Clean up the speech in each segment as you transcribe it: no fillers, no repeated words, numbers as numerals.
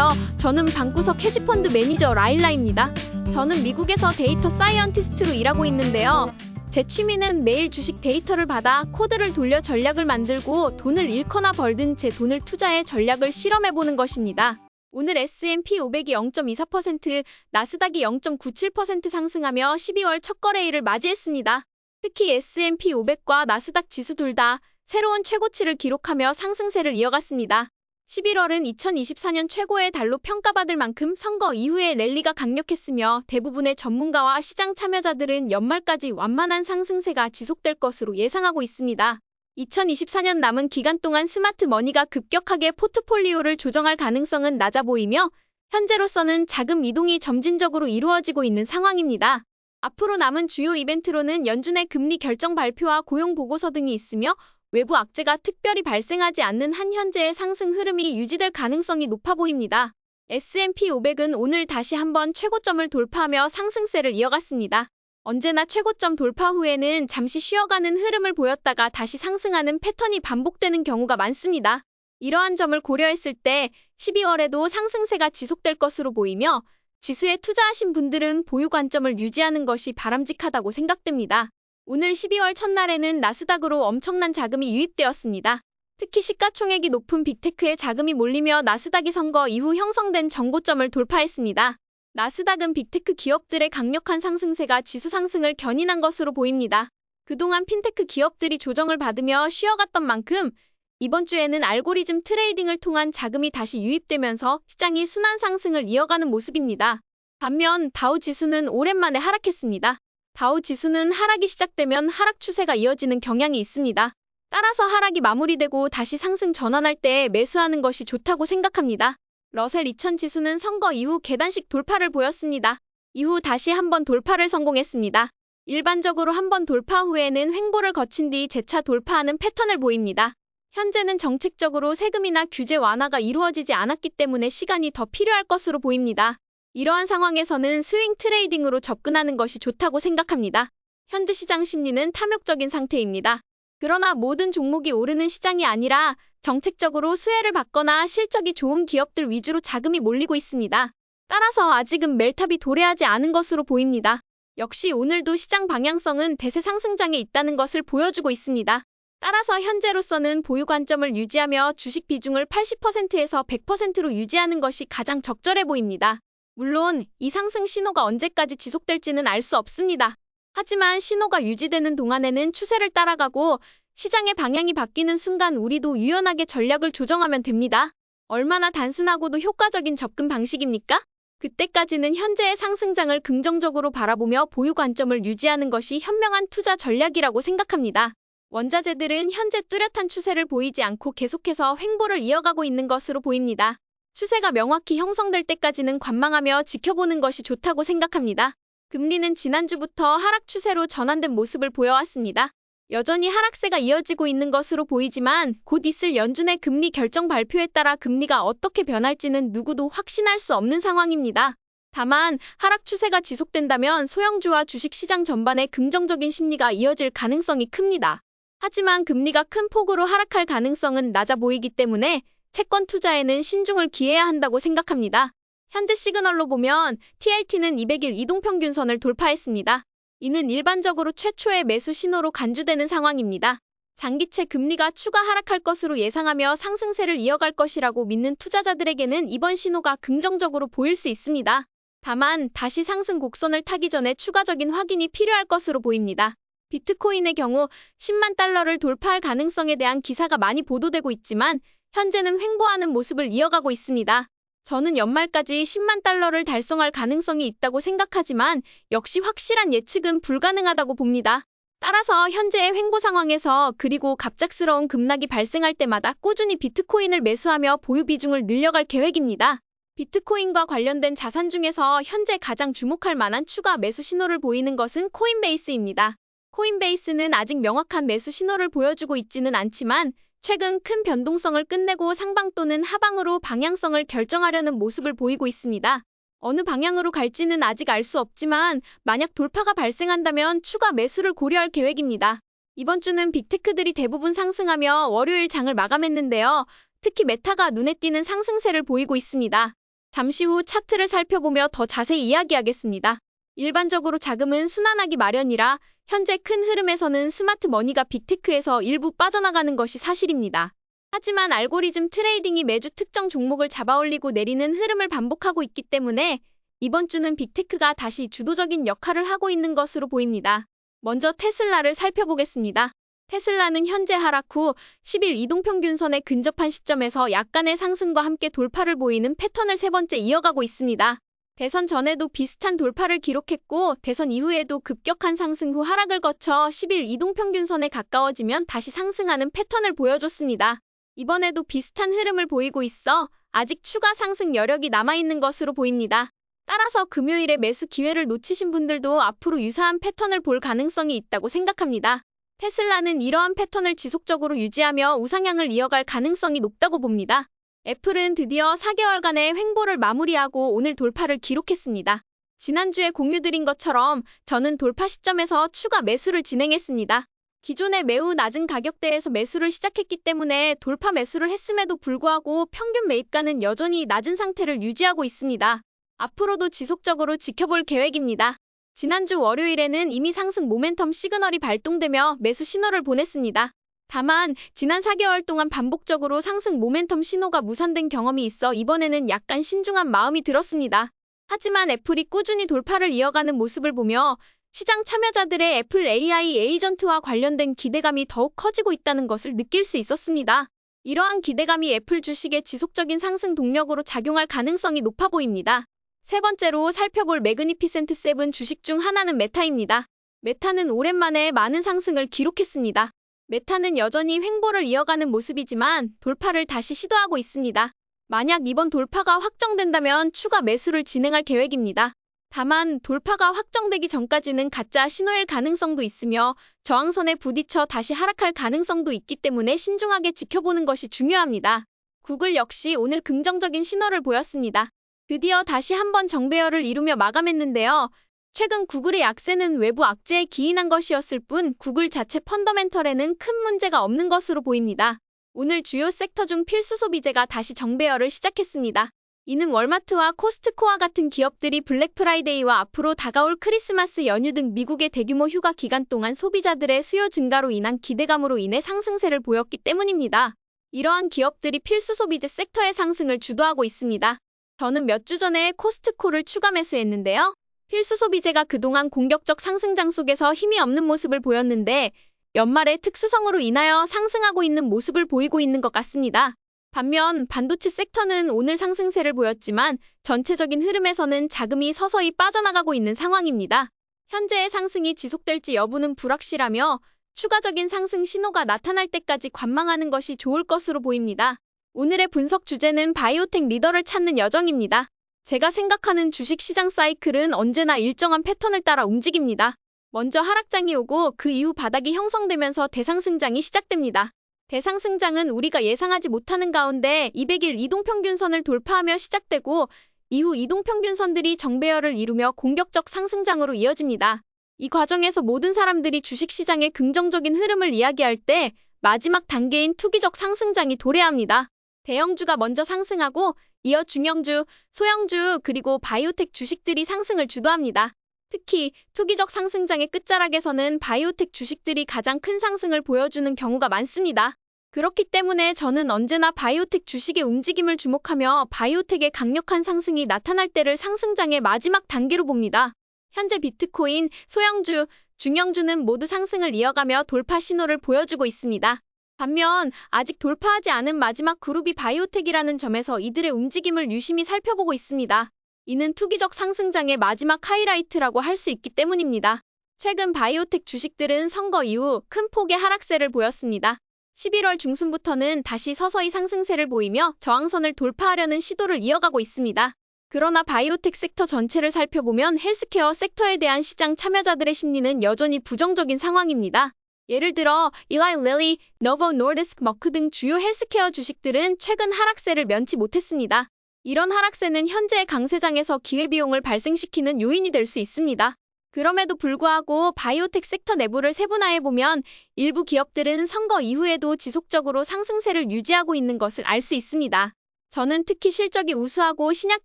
안녕하세요. 저는 방구석 헤지펀드 매니저 라일라입니다. 저는 미국에서 데이터 사이언티스트로 일하고 있는데요. 제 취미는 매일 주식 데이터를 받아 코드를 돌려 전략을 만들고 돈을 잃거나 벌든 제 돈을 투자해 전략을 실험해보는 것입니다. 오늘 S&P 500이 0.24%, 나스닥이 0.97% 상승하며 12월 첫 거래일을 맞이했습니다. 특히 S&P 500과 나스닥 지수 둘 다 새로운 최고치를 기록하며 상승세를 이어갔습니다. 11월은 2024년 최고의 달로 평가받을 만큼 선거 이후에 랠리가 강력했으며 대부분의 전문가와 시장 참여자들은 연말까지 완만한 상승세가 지속될 것으로 예상하고 있습니다. 2024년 남은 기간 동안 스마트 머니가 급격하게 포트폴리오를 조정할 가능성은 낮아 보이며 현재로서는 자금 이동이 점진적으로 이루어지고 있는 상황입니다. 앞으로 남은 주요 이벤트로는 연준의 금리 결정 발표와 고용 보고서 등이 있으며 외부 악재가 특별히 발생하지 않는 한 현재의 상승 흐름이 유지될 가능성이 높아 보입니다. S&P 500은 오늘 다시 한번 최고점을 돌파하며 상승세를 이어갔습니다. 언제나 최고점 돌파 후에는 잠시 쉬어가는 흐름을 보였다가 다시 상승하는 패턴이 반복되는 경우가 많습니다. 이러한 점을 고려했을 때 12월에도 상승세가 지속될 것으로 보이며 지수에 투자하신 분들은 보유 관점을 유지하는 것이 바람직하다고 생각됩니다. 오늘 12월 첫날에는 나스닥으로 엄청난 자금이 유입되었습니다. 특히 시가총액이 높은 빅테크에 자금이 몰리며 나스닥이 선거 이후 형성된 정고점을 돌파했습니다. 나스닥은 빅테크 기업들의 강력한 상승세가 지수 상승을 견인한 것으로 보입니다. 그동안 핀테크 기업들이 조정을 받으며 쉬어갔던 만큼 이번 주에는 알고리즘 트레이딩을 통한 자금이 다시 유입되면서 시장이 순환 상승을 이어가는 모습입니다. 반면 다우 지수는 오랜만에 하락했습니다. 다우 지수는 하락이 시작되면 하락 추세가 이어지는 경향이 있습니다. 따라서 하락이 마무리되고 다시 상승 전환할 때 매수하는 것이 좋다고 생각합니다. 러셀 2000 지수는 선거 이후 계단식 돌파를 보였습니다. 이후 다시 한번 돌파를 성공했습니다. 일반적으로 한번 돌파 후에는 횡보를 거친 뒤 재차 돌파하는 패턴을 보입니다. 현재는 정책적으로 세금이나 규제 완화가 이루어지지 않았기 때문에 시간이 더 필요할 것으로 보입니다. 이러한 상황에서는 스윙 트레이딩으로 접근하는 것이 좋다고 생각합니다. 현재 시장 심리는 탐욕적인 상태입니다. 그러나 모든 종목이 오르는 시장이 아니라 정책적으로 수혜를 받거나 실적이 좋은 기업들 위주로 자금이 몰리고 있습니다. 따라서 아직은 멜탑이 도래하지 않은 것으로 보입니다. 역시 오늘도 시장 방향성은 대세 상승장에 있다는 것을 보여주고 있습니다. 따라서 현재로서는 보유 관점을 유지하며 주식 비중을 80%에서 100%로 유지하는 것이 가장 적절해 보입니다. 물론 이 상승 신호가 언제까지 지속될지는 알 수 없습니다. 하지만 신호가 유지되는 동안에는 추세를 따라가고 시장의 방향이 바뀌는 순간 우리도 유연하게 전략을 조정하면 됩니다. 얼마나 단순하고도 효과적인 접근 방식입니까? 그때까지는 현재의 상승장을 긍정적으로 바라보며 보유 관점을 유지하는 것이 현명한 투자 전략이라고 생각합니다. 원자재들은 현재 뚜렷한 추세를 보이지 않고 계속해서 횡보를 이어가고 있는 것으로 보입니다. 추세가 명확히 형성될 때까지는 관망하며 지켜보는 것이 좋다고 생각합니다. 금리는 지난주부터 하락 추세로 전환된 모습을 보여왔습니다. 여전히 하락세가 이어지고 있는 것으로 보이지만 곧 있을 연준의 금리 결정 발표에 따라 금리가 어떻게 변할지는 누구도 확신할 수 없는 상황입니다. 다만 하락 추세가 지속된다면 소형주와 주식시장 전반에 긍정적인 심리가 이어질 가능성이 큽니다. 하지만 금리가 큰 폭으로 하락할 가능성은 낮아 보이기 때문에 채권 투자에는 신중을 기해야 한다고 생각합니다. 현재 시그널로 보면 TLT는 200일 이동평균선을 돌파했습니다. 이는 일반적으로 최초의 매수 신호로 간주되는 상황입니다. 장기채 금리가 추가 하락할 것으로 예상하며 상승세를 이어갈 것이라고 믿는 투자자들에게는 이번 신호가 긍정적으로 보일 수 있습니다. 다만 다시 상승 곡선을 타기 전에 추가적인 확인이 필요할 것으로 보입니다. 비트코인의 경우 10만 달러를 돌파할 가능성에 대한 기사가 많이 보도되고 있지만 현재는 횡보하는 모습을 이어가고 있습니다. 저는 연말까지 10만 달러를 달성할 가능성이 있다고 생각하지만 역시 확실한 예측은 불가능하다고 봅니다. 따라서 현재의 횡보 상황에서 그리고 갑작스러운 급락이 발생할 때마다 꾸준히 비트코인을 매수하며 보유 비중을 늘려갈 계획입니다. 비트코인과 관련된 자산 중에서 현재 가장 주목할 만한 추가 매수 신호를 보이는 것은 코인베이스입니다. 코인베이스는 아직 명확한 매수 신호를 보여주고 있지는 않지만 최근 큰 변동성을 끝내고 상방 또는 하방으로 방향성을 결정하려는 모습을 보이고 있습니다. 어느 방향으로 갈지는 아직 알 수 없지만 만약 돌파가 발생한다면 추가 매수를 고려할 계획입니다. 이번 주는 빅테크들이 대부분 상승하며 월요일 장을 마감했는데요. 특히 메타가 눈에 띄는 상승세를 보이고 있습니다. 잠시 후 차트를 살펴보며 더 자세히 이야기하겠습니다. 일반적으로 자금은 순환하기 마련이라 현재 큰 흐름에서는 스마트 머니가 빅테크에서 일부 빠져나가는 것이 사실입니다. 하지만 알고리즘 트레이딩이 매주 특정 종목을 잡아올리고 내리는 흐름을 반복하고 있기 때문에 이번 주는 빅테크가 다시 주도적인 역할을 하고 있는 것으로 보입니다. 먼저 테슬라를 살펴보겠습니다. 테슬라는 현재 하락 후 10일 이동평균선에 근접한 시점에서 약간의 상승과 함께 돌파를 보이는 패턴을 세 번째 이어가고 있습니다. 대선 전에도 비슷한 돌파를 기록했고 대선 이후에도 급격한 상승 후 하락을 거쳐 10일 이동평균선에 가까워지면 다시 상승하는 패턴을 보여줬습니다. 이번에도 비슷한 흐름을 보이고 있어 아직 추가 상승 여력이 남아있는 것으로 보입니다. 따라서 금요일에 매수 기회를 놓치신 분들도 앞으로 유사한 패턴을 볼 가능성이 있다고 생각합니다. 테슬라는 이러한 패턴을 지속적으로 유지하며 우상향을 이어갈 가능성이 높다고 봅니다. 애플은 드디어 4개월간의 횡보를 마무리하고 오늘 돌파를 기록했습니다. 지난주에 공유드린 것처럼 저는 돌파 시점에서 추가 매수를 진행했습니다. 기존에 매우 낮은 가격대에서 매수를 시작했기 때문에 돌파 매수를 했음에도 불구하고 평균 매입가는 여전히 낮은 상태를 유지하고 있습니다. 앞으로도 지속적으로 지켜볼 계획입니다. 지난주 월요일에는 이미 상승 모멘텀 시그널이 발동되며 매수 신호를 보냈습니다. 다만 지난 4개월 동안 반복적으로 상승 모멘텀 신호가 무산된 경험이 있어 이번에는 약간 신중한 마음이 들었습니다. 하지만 애플이 꾸준히 돌파를 이어가는 모습을 보며 시장 참여자들의 애플 AI 에이전트와 관련된 기대감이 더욱 커지고 있다는 것을 느낄 수 있었습니다. 이러한 기대감이 애플 주식의 지속적인 상승 동력으로 작용할 가능성이 높아 보입니다. 세 번째로 살펴볼 매그니피센트 7 주식 중 하나는 메타입니다. 메타는 오랜만에 많은 상승을 기록했습니다. 메타는 여전히 횡보를 이어가는 모습이지만 돌파를 다시 시도하고 있습니다. 만약 이번 돌파가 확정된다면 추가 매수를 진행할 계획입니다. 다만 돌파가 확정되기 전까지는 가짜 신호일 가능성도 있으며 저항선에 부딪혀 다시 하락할 가능성도 있기 때문에 신중하게 지켜보는 것이 중요합니다. 구글 역시 오늘 긍정적인 신호를 보였습니다. 드디어 다시 한번 정배열을 이루며 마감했는데요. 최근 구글의 약세는 외부 악재에 기인한 것이었을 뿐 구글 자체 펀더멘털에는 큰 문제가 없는 것으로 보입니다. 오늘 주요 섹터 중 필수 소비재가 다시 정배열을 시작했습니다. 이는 월마트와 코스트코와 같은 기업들이 블랙 프라이데이와 앞으로 다가올 크리스마스 연휴 등 미국의 대규모 휴가 기간 동안 소비자들의 수요 증가로 인한 기대감으로 인해 상승세를 보였기 때문입니다. 이러한 기업들이 필수 소비재 섹터의 상승을 주도하고 있습니다. 저는 몇 주 전에 코스트코를 추가 매수했는데요. 필수 소비재가 그동안 공격적 상승장 속에서 힘이 없는 모습을 보였는데 연말의 특수성으로 인하여 상승하고 있는 모습을 보이고 있는 것 같습니다. 반면 반도체 섹터는 오늘 상승세를 보였지만 전체적인 흐름에서는 자금이 서서히 빠져나가고 있는 상황입니다. 현재의 상승이 지속될지 여부는 불확실하며 추가적인 상승 신호가 나타날 때까지 관망하는 것이 좋을 것으로 보입니다. 오늘의 분석 주제는 바이오텍 리더를 찾는 여정입니다. 제가 생각하는 주식시장 사이클은 언제나 일정한 패턴을 따라 움직입니다. 먼저 하락장이 오고 그 이후 바닥이 형성되면서 대상승장이 시작됩니다. 대상승장은 우리가 예상하지 못하는 가운데 200일 이동평균선을 돌파하며 시작되고 이후 이동평균선들이 정배열을 이루며 공격적 상승장으로 이어집니다. 이 과정에서 모든 사람들이 주식시장의 긍정적인 흐름을 이야기할 때 마지막 단계인 투기적 상승장이 도래합니다. 대형주가 먼저 상승하고 이어 중형주, 소형주 그리고 바이오텍 주식들이 상승을 주도합니다. 특히 투기적 상승장의 끝자락에서는 바이오텍 주식들이 가장 큰 상승을 보여주는 경우가 많습니다. 그렇기 때문에 저는 언제나 바이오텍 주식의 움직임을 주목하며 바이오텍의 강력한 상승이 나타날 때를 상승장의 마지막 단계로 봅니다. 현재 비트코인, 소형주, 중형주는 모두 상승을 이어가며 돌파 신호를 보여주고 있습니다. 반면 아직 돌파하지 않은 마지막 그룹이 바이오텍이라는 점에서 이들의 움직임을 유심히 살펴보고 있습니다. 이는 투기적 상승장의 마지막 하이라이트라고 할 수 있기 때문입니다. 최근 바이오텍 주식들은 선거 이후 큰 폭의 하락세를 보였습니다. 11월 중순부터는 다시 서서히 상승세를 보이며 저항선을 돌파하려는 시도를 이어가고 있습니다. 그러나 바이오텍 섹터 전체를 살펴보면 헬스케어 섹터에 대한 시장 참여자들의 심리는 여전히 부정적인 상황입니다. 예를 들어 일라이 릴리, 노보 노르디스크 머크 등 주요 헬스케어 주식들은 최근 하락세를 면치 못했습니다. 이런 하락세는 현재의 강세장에서 기회비용을 발생시키는 요인이 될 수 있습니다. 그럼에도 불구하고 바이오텍 섹터 내부를 세분화해보면 일부 기업들은 선거 이후에도 지속적으로 상승세를 유지하고 있는 것을 알 수 있습니다. 저는 특히 실적이 우수하고 신약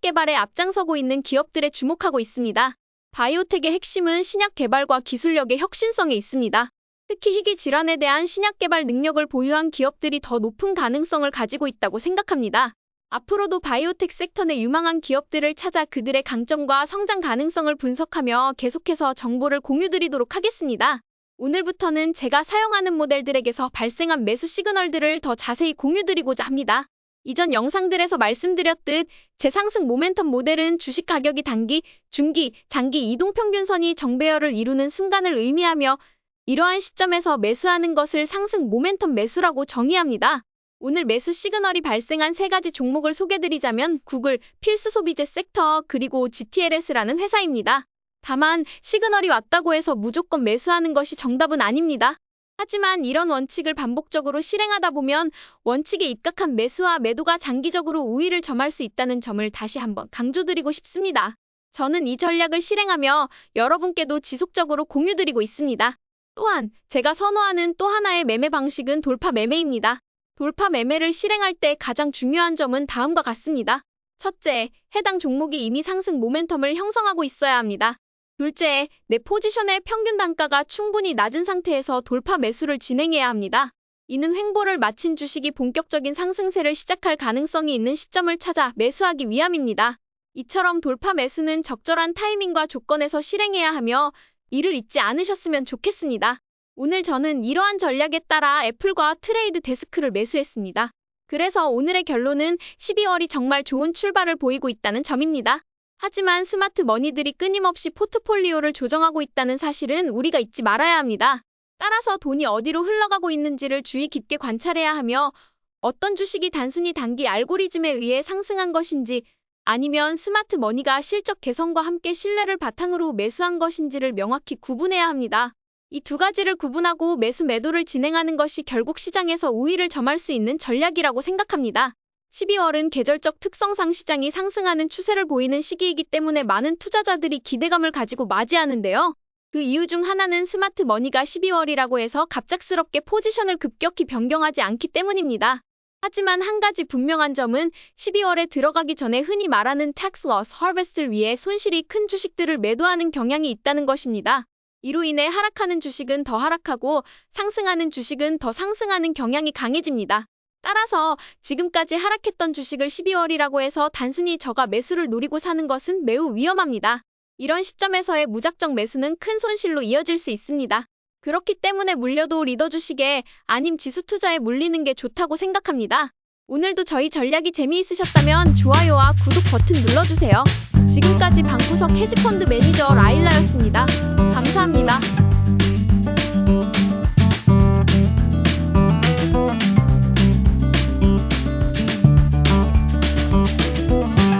개발에 앞장서고 있는 기업들에 주목하고 있습니다. 바이오텍의 핵심은 신약 개발과 기술력의 혁신성에 있습니다. 특히 희귀 질환에 대한 신약 개발 능력을 보유한 기업들이 더 높은 가능성을 가지고 있다고 생각합니다. 앞으로도 바이오텍 섹터 내 유망한 기업들을 찾아 그들의 강점과 성장 가능성을 분석하며 계속해서 정보를 공유드리도록 하겠습니다. 오늘부터는 제가 사용하는 모델들에게서 발생한 매수 시그널들을 더 자세히 공유드리고자 합니다. 이전 영상들에서 말씀드렸듯 제 상승 모멘텀 모델은 주식 가격이 단기, 중기, 장기 이동평균선이 정배열을 이루는 순간을 의미하며 이러한 시점에서 매수하는 것을 상승 모멘텀 매수라고 정의합니다. 오늘 매수 시그널이 발생한 세 가지 종목을 소개드리자면 구글, 필수 소비재 섹터, 그리고 GTLS라는 회사입니다. 다만 시그널이 왔다고 해서 무조건 매수하는 것이 정답은 아닙니다. 하지만 이런 원칙을 반복적으로 실행하다 보면 원칙에 입각한 매수와 매도가 장기적으로 우위를 점할 수 있다는 점을 다시 한번 강조드리고 싶습니다. 저는 이 전략을 실행하며 여러분께도 지속적으로 공유드리고 있습니다. 또한 제가 선호하는 또 하나의 매매 방식은 돌파 매매입니다. 돌파 매매를 실행할 때 가장 중요한 점은 다음과 같습니다. 첫째, 해당 종목이 이미 상승 모멘텀을 형성하고 있어야 합니다. 둘째, 내 포지션의 평균 단가가 충분히 낮은 상태에서 돌파 매수를 진행해야 합니다. 이는 횡보를 마친 주식이 본격적인 상승세를 시작할 가능성이 있는 시점을 찾아 매수하기 위함입니다. 이처럼 돌파 매수는 적절한 타이밍과 조건에서 실행해야 하며 이를 잊지 않으셨으면 좋겠습니다. 오늘 저는 이러한 전략에 따라 애플과 트레이드 데스크를 매수했습니다. 그래서 오늘의 결론은 12월이 정말 좋은 출발을 보이고 있다는 점입니다. 하지만 스마트 머니들이 끊임없이 포트폴리오를 조정하고 있다는 사실은 우리가 잊지 말아야 합니다. 따라서 돈이 어디로 흘러가고 있는지를 주의 깊게 관찰해야 하며 어떤 주식이 단순히 단기 알고리즘에 의해 상승한 것인지 아니면 스마트 머니가 실적 개선과 함께 신뢰를 바탕으로 매수한 것인지를 명확히 구분해야 합니다. 이 두 가지를 구분하고 매수 매도를 진행하는 것이 결국 시장에서 우위를 점할 수 있는 전략이라고 생각합니다. 12월은 계절적 특성상 시장이 상승하는 추세를 보이는 시기이기 때문에 많은 투자자들이 기대감을 가지고 맞이하는데요. 그 이유 중 하나는 스마트 머니가 12월이라고 해서 갑작스럽게 포지션을 급격히 변경하지 않기 때문입니다. 하지만 한 가지 분명한 점은 12월에 들어가기 전에 흔히 말하는 tax loss harvest를 위해 손실이 큰 주식들을 매도하는 경향이 있다는 것입니다. 이로 인해 하락하는 주식은 더 하락하고 상승하는 주식은 더 상승하는 경향이 강해집니다. 따라서 지금까지 하락했던 주식을 12월이라고 해서 단순히 저가 매수를 노리고 사는 것은 매우 위험합니다. 이런 시점에서의 무작정 매수는 큰 손실로 이어질 수 있습니다. 그렇기 때문에 물려도 리더 주식에 아님 지수 투자에 물리는 게 좋다고 생각합니다. 오늘도 저희 전략이 재미있으셨다면 좋아요와 구독 버튼 눌러주세요. 지금까지 방구석 헤지펀드 매니저 라일라였습니다.